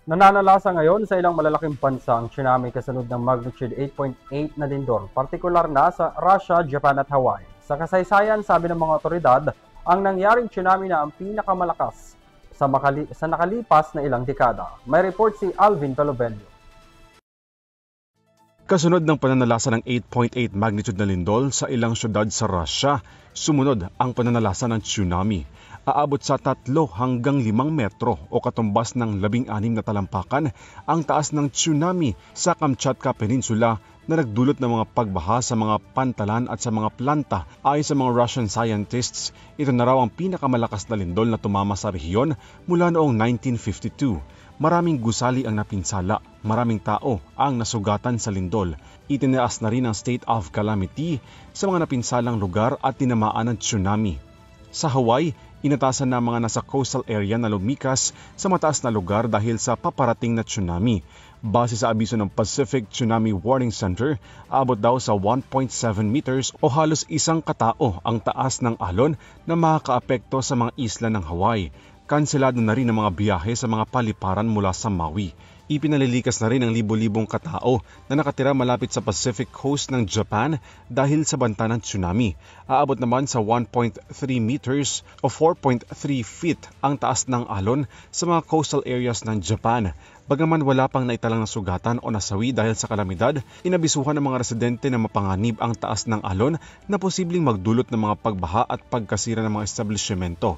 Nananalasa ngayon sa ilang malalaking bansa ang tsunami kasunod ng magnitude 8.8 na lindol, partikular na sa Russia, Japan at Hawaii. Sa kasaysayan, sabi ng mga otoridad, ang nangyaring tsunami na ang pinakamalakas sa nakalipas na ilang dekada. May report si Alvin Palobello. Kasunod ng pananalasa ng 8.8 magnitude na lindol sa ilang syudad sa Russia, sumunod ang pananalasa ng tsunami. Aabot sa 3 hanggang 5 metro o katumbas ng 16 na talampakan ang taas ng tsunami sa Kamchatka Peninsula na nagdulot ng mga pagbaha sa mga pantalan at sa mga planta. Ayon sa mga Russian scientists, ito na raw ang pinakamalakas na lindol na tumama sa rehiyon mula noong 1952. Maraming gusali ang napinsala, maraming tao ang nasugatan sa lindol. Itinaas na rin ang state of calamity sa mga napinsalang lugar at tinamaan ng tsunami. Sa Hawaii, inatasan na mga nasa coastal area na lumikas sa mataas na lugar dahil sa paparating na tsunami. Base sa abiso ng Pacific Tsunami Warning Center, abot daw sa 1.7 meters o halos isang katao ang taas ng alon na makakaapekto sa mga isla ng Hawaii. Kanselado na rin ang mga biyahe sa mga paliparan mula sa Maui. Ipinalilikas na rin ang libo-libong katao na nakatira malapit sa Pacific coast ng Japan dahil sa banta ng tsunami. Aabot naman sa 1.3 meters o 4.3 feet ang taas ng alon sa mga coastal areas ng Japan. Bagaman wala pang naitalang nasugatan o nasawi dahil sa kalamidad, inabisuhan ng mga residente na mapanganib ang taas ng alon na posibleng magdulot ng mga pagbaha at pagkasira ng mga establishmento.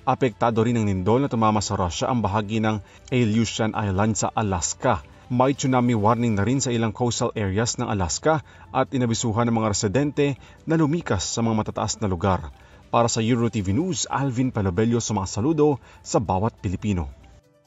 Apektado rin ng lindol na tumama sa Russia ang bahagi ng Aleutian Island sa Alaska. May tsunami warning na rin sa ilang coastal areas ng Alaska at inabisuhan ng mga residente na lumikas sa mga matataas na lugar. Para sa EuroTV News, Alvin Palobello, sumasaludo sa bawat Pilipino.